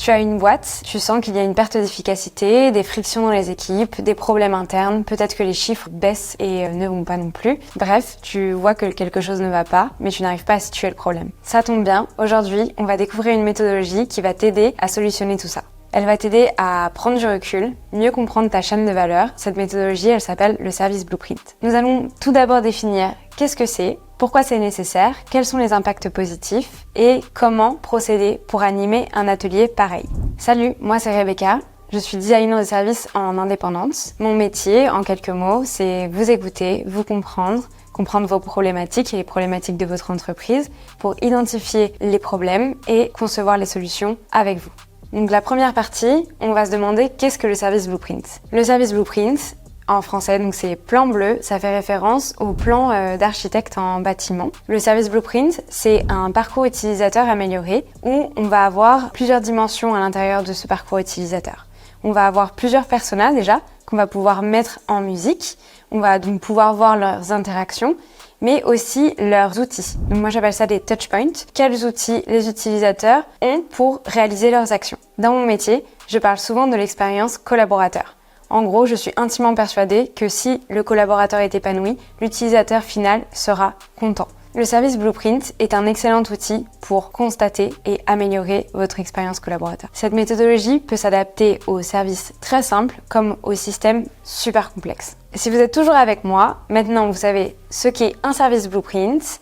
Tu as une boîte, tu sens qu'il y a une perte d'efficacité, des frictions dans les équipes, des problèmes internes, peut-être que les chiffres baissent et ne vont pas non plus. Bref, tu vois que quelque chose ne va pas, mais tu n'arrives pas à situer le problème. Ça tombe bien, aujourd'hui, on va découvrir une méthodologie qui va t'aider à solutionner tout ça. Elle va t'aider à prendre du recul, mieux comprendre ta chaîne de valeur. Cette méthodologie, elle s'appelle le service blueprint. Nous allons tout d'abord définir qu'est-ce que c'est, pourquoi c'est nécessaire, quels sont les impacts positifs et comment procéder pour animer un atelier pareil. Salut, moi c'est Rebecca, je suis designer de service en indépendance. Mon métier, en quelques mots, c'est vous écouter, vous comprendre vos problématiques et les problématiques de votre entreprise pour identifier les problèmes et concevoir les solutions avec vous. Donc la première partie, on va se demander qu'est-ce que le service blueprint. Le service blueprint, en français, donc c'est plan bleu, ça fait référence au plan d'architecte en bâtiment. Le service blueprint, c'est un parcours utilisateur amélioré où on va avoir plusieurs dimensions à l'intérieur de ce parcours utilisateur. On va avoir plusieurs personas déjà qu'on va pouvoir mettre en musique. On va donc pouvoir voir leurs interactions, mais aussi leurs outils. Donc moi j'appelle ça des touchpoints. Quels outils les utilisateurs ont pour réaliser leurs actions. Dans mon métier, je parle souvent de l'expérience collaborateur. En gros, je suis intimement persuadée que si le collaborateur est épanoui, l'utilisateur final sera content. Le service blueprint est un excellent outil pour constater et améliorer votre expérience collaborateur. Cette méthodologie peut s'adapter aux services très simples comme aux systèmes super complexes. Si vous êtes toujours avec moi, maintenant vous savez ce qu'est un service blueprint,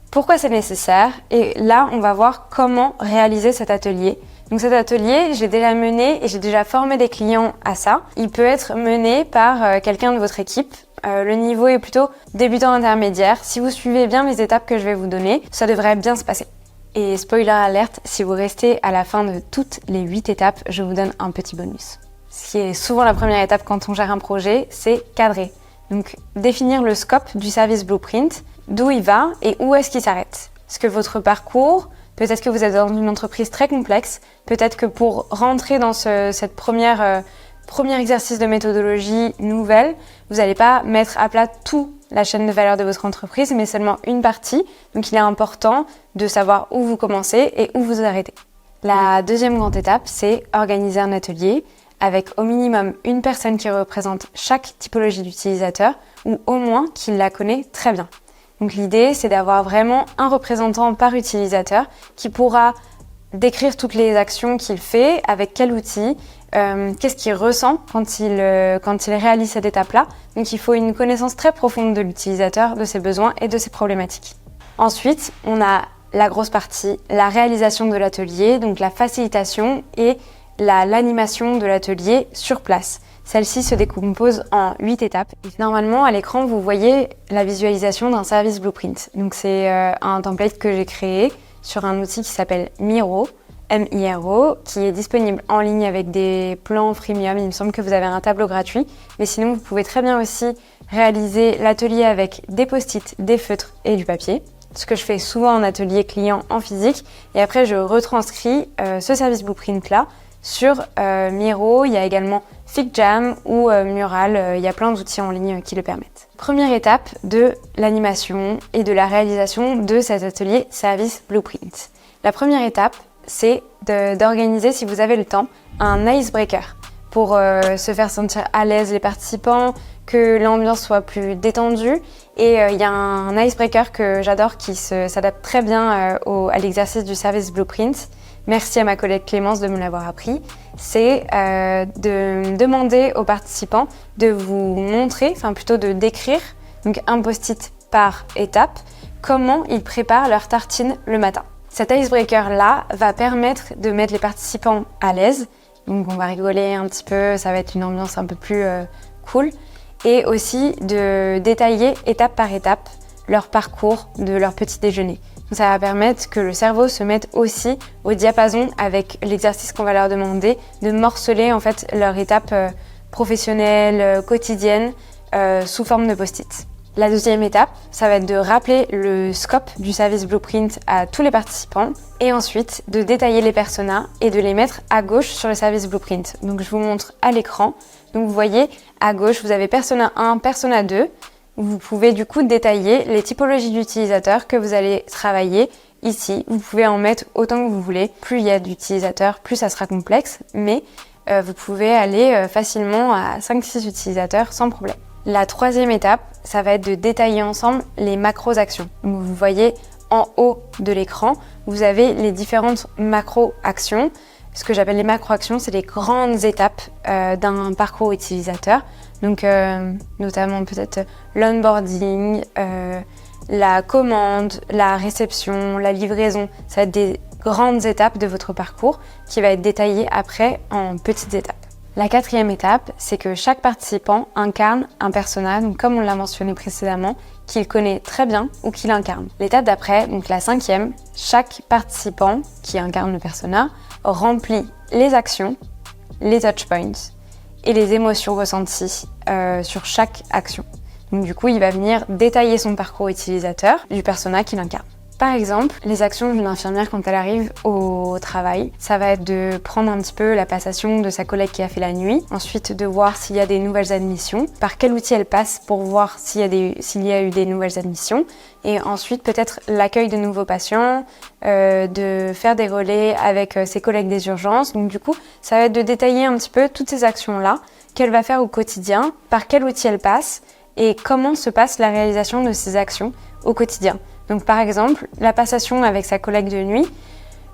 pourquoi c'est nécessaire et là on va voir comment réaliser cet atelier. Donc cet atelier, j'ai déjà mené et j'ai déjà formé des clients à ça. Il peut être mené par quelqu'un de votre équipe. Le niveau est plutôt débutant intermédiaire. Si vous suivez bien les étapes que je vais vous donner, ça devrait bien se passer. Et spoiler alerte, si vous restez à la fin de toutes les 8 étapes, je vous donne un petit bonus. Ce qui est souvent la première étape quand on gère un projet, c'est cadrer. Donc définir le scope du service blueprint, d'où il va et où est-ce qu'il s'arrête. Est-ce que votre parcours, peut-être que vous êtes dans une entreprise très complexe, peut-être que pour rentrer dans cette premier exercice de méthodologie nouvelle, vous n'allez pas mettre à plat toute la chaîne de valeur de votre entreprise, mais seulement une partie. Donc il est important de savoir où vous commencez et où vous arrêtez. La deuxième grande étape, c'est organiser un atelier avec au minimum une personne qui représente chaque typologie d'utilisateur ou au moins qui la connaît très bien. Donc l'idée, c'est d'avoir vraiment un représentant par utilisateur qui pourra décrire toutes les actions qu'il fait, avec quel outil, qu'est-ce qu'il ressent quand il réalise cette étape-là. Donc il faut une connaissance très profonde de l'utilisateur, de ses besoins et de ses problématiques. Ensuite, on a la grosse partie, la réalisation de l'atelier, donc la facilitation et l'animation de l'atelier sur place. Celle-ci se décompose en 8 étapes. Et normalement, à l'écran, vous voyez la visualisation d'un service blueprint. Donc c'est un template que j'ai créé sur un outil qui s'appelle Miro, M-I-R-O, qui est disponible en ligne avec des plans freemium. Il me semble que vous avez un tableau gratuit. Mais sinon, vous pouvez très bien aussi réaliser l'atelier avec des post-it, des feutres et du papier. Ce que je fais souvent en atelier client en physique. Et après, je retranscris ce service blueprint-là sur Miro. Il y a également FigJam ou Mural. Il y a plein d'outils en ligne qui le permettent. Première étape de l'animation et de la réalisation de cet atelier service blueprint. La première étape, c'est d'organiser, si vous avez le temps, un icebreaker pour se faire sentir à l'aise les participants, que l'ambiance soit plus détendue. Et il y a un icebreaker que j'adore qui s'adapte très bien à l'exercice du service blueprint. Merci à ma collègue Clémence de me l'avoir appris. C'est de demander aux participants de vous montrer, enfin plutôt de décrire, donc un post-it par étape, comment ils préparent leur tartine le matin. Cet icebreaker-là va permettre de mettre les participants à l'aise. Donc on va rigoler un petit peu, ça va être une ambiance un peu plus cool. Et aussi de détailler étape par étape leur parcours de leur petit déjeuner. Donc ça va permettre que le cerveau se mette aussi au diapason avec l'exercice qu'on va leur demander, de morceler en fait leur étape professionnelle, quotidienne, sous forme de post-it. La deuxième étape, ça va être de rappeler le scope du service blueprint à tous les participants et ensuite de détailler les personas et de les mettre à gauche sur le service blueprint. Donc je vous montre à l'écran. Donc vous voyez, à gauche, vous avez persona 1, persona 2. Vous pouvez du coup détailler les typologies d'utilisateurs que vous allez travailler Ici, vous pouvez en mettre autant que vous voulez. Plus il y a d'utilisateurs, plus ça sera complexe, mais vous pouvez aller facilement à 5-6 utilisateurs sans problème. La troisième étape, ça va être de détailler ensemble les macros-actions. Donc vous voyez en haut de l'écran, vous avez les différentes macro-actions. Ce que j'appelle les macro-actions, c'est les grandes étapes d'un parcours utilisateur. Donc notamment peut-être l'onboarding, la commande, la réception, la livraison. Ça va être des grandes étapes de votre parcours qui va être détaillé après en petites étapes. La quatrième étape, c'est que chaque participant incarne un persona, donc comme on l'a mentionné précédemment, qu'il connaît très bien ou qu'il incarne. L'étape d'après, donc la cinquième, chaque participant qui incarne le persona remplit les actions, les touchpoints et les émotions ressenties sur chaque action. Donc du coup, il va venir détailler son parcours utilisateur du persona qu'il incarne. Par exemple, les actions d'une infirmière quand elle arrive au travail, ça va être de prendre un petit peu la passation de sa collègue qui a fait la nuit, ensuite de voir s'il y a des nouvelles admissions, par quel outil elle passe pour voir s'il y a eu des nouvelles admissions, et ensuite peut-être l'accueil de nouveaux patients, de faire des relais avec ses collègues des urgences. Donc du coup, ça va être de détailler un petit peu toutes ces actions-là qu'elle va faire au quotidien, par quel outil elle passe, et comment se passe la réalisation de ces actions au quotidien. Donc par exemple, la passation avec sa collègue de nuit,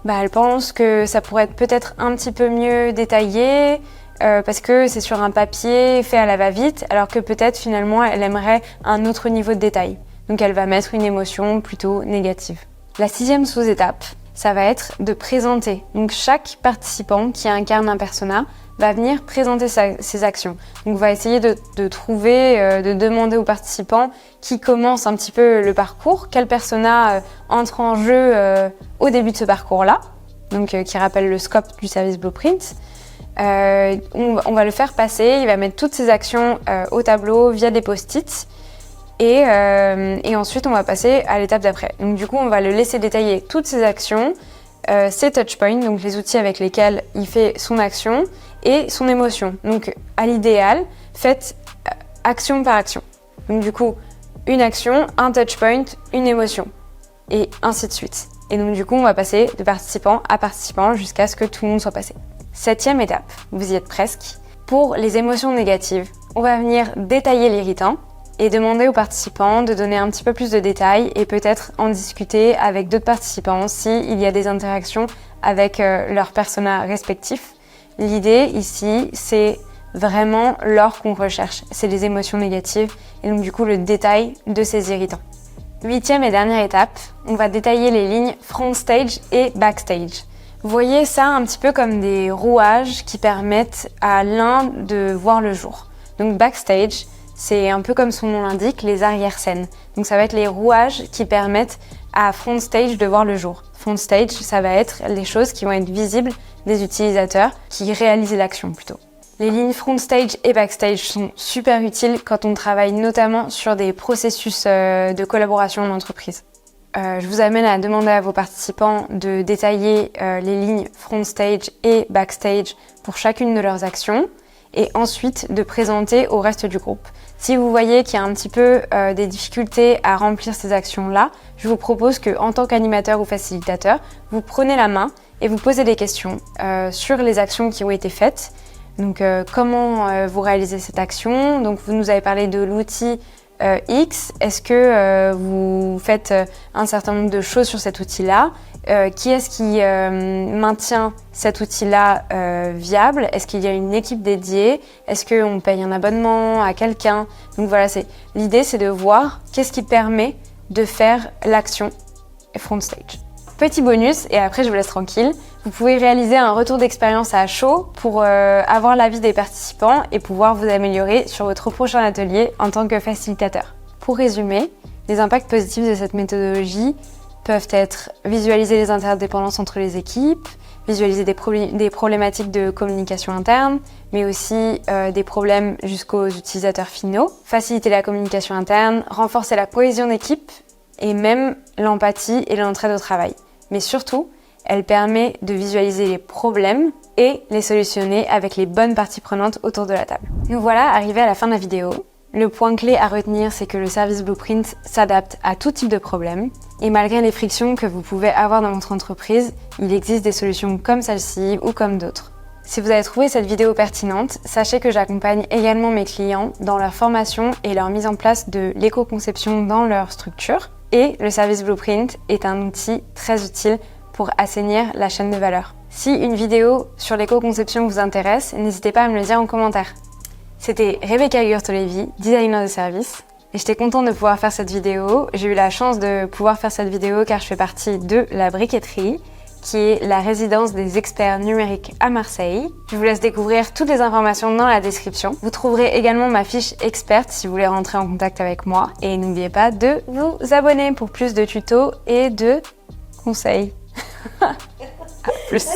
elle pense que ça pourrait être peut-être un petit peu mieux détaillé parce que c'est sur un papier fait à la va-vite, alors que peut-être finalement elle aimerait un autre niveau de détail. Donc elle va mettre une émotion plutôt négative. La sixième sous-étape, ça va être de présenter. Donc chaque participant qui incarne un persona va venir présenter ses actions. Donc on va essayer de trouver, de demander aux participants qui commencent un petit peu le parcours, quel persona entre en jeu au début de ce parcours-là, donc qui rappelle le scope du service Blueprint. On va le faire passer, il va mettre toutes ses actions au tableau via des post-it et ensuite on va passer à l'étape d'après. Donc du coup on va le laisser détailler toutes ses actions, ses touchpoints, donc les outils avec lesquels il fait son action, et son émotion. Donc à l'idéal, faites action par action. Donc du coup, une action, un touchpoint, une émotion, et ainsi de suite. Et donc du coup, on va passer de participant à participant jusqu'à ce que tout le monde soit passé. Septième étape, vous y êtes presque. Pour les émotions négatives, on va venir détailler l'irritant et demander aux participants de donner un petit peu plus de détails et peut-être en discuter avec d'autres participants s'il y a des interactions avec leurs personas respectifs. L'idée ici, c'est vraiment l'or qu'on recherche, c'est les émotions négatives et donc du coup le détail de ces irritants. Huitième et dernière étape, on va détailler les lignes front stage et backstage. Vous voyez ça un petit peu comme des rouages qui permettent à l'un de voir le jour. Donc backstage, c'est un peu comme son nom l'indique, les arrière-scènes. Donc ça va être les rouages qui permettent à front stage de voir le jour. Front stage, ça va être les choses qui vont être visibles des utilisateurs qui réalisent l'action plutôt. Les lignes front stage et backstage sont super utiles quand on travaille notamment sur des processus de collaboration en entreprise. Je vous amène à demander à vos participants de détailler les lignes front stage et backstage pour chacune de leurs actions et ensuite de présenter au reste du groupe. Si vous voyez qu'il y a un petit peu des difficultés à remplir ces actions-là, je vous propose qu'en tant qu'animateur ou facilitateur, vous prenez la main et vous posez des questions sur les actions qui ont été faites. Donc comment vous réalisez cette action? Donc vous nous avez parlé de l'outil X. Est-ce que vous faites un certain nombre de choses sur cet outil-là? Qui est-ce qui maintient cet outil-là viable? Est-ce qu'il y a une équipe dédiée? Est-ce qu'on paye un abonnement à quelqu'un? Donc voilà, l'idée c'est de voir qu'est-ce qui permet de faire l'action front stage. Petit bonus, et après je vous laisse tranquille, vous pouvez réaliser un retour d'expérience à chaud pour avoir l'avis des participants et pouvoir vous améliorer sur votre prochain atelier en tant que facilitateur. Pour résumer, les impacts positifs de cette méthodologie peuvent être visualiser les interdépendances entre les équipes, visualiser des problématiques de communication interne, mais aussi des problèmes jusqu'aux utilisateurs finaux, faciliter la communication interne, renforcer la cohésion d'équipe et même l'empathie et l'entraide au travail. Mais surtout, elle permet de visualiser les problèmes et les solutionner avec les bonnes parties prenantes autour de la table. Nous voilà arrivés à la fin de la vidéo. Le point clé à retenir, c'est que le service Blueprint s'adapte à tout type de problème. Et malgré les frictions que vous pouvez avoir dans votre entreprise, il existe des solutions comme celle-ci ou comme d'autres. Si vous avez trouvé cette vidéo pertinente, sachez que j'accompagne également mes clients dans leur formation et leur mise en place de l'éco-conception dans leur structure. Et le service Blueprint est un outil très utile pour assainir la chaîne de valeur. Si une vidéo sur l'éco-conception vous intéresse, n'hésitez pas à me le dire en commentaire. C'était Rebecca Gurtolevi, designer de service. Et j'étais contente de pouvoir faire cette vidéo. J'ai eu la chance de pouvoir faire cette vidéo car je fais partie de la Briqueterie, qui est la résidence des experts numériques à Marseille. Je vous laisse découvrir toutes les informations dans la description. Vous trouverez également ma fiche experte si vous voulez rentrer en contact avec moi. Et n'oubliez pas de vous abonner pour plus de tutos et de conseils. À plus.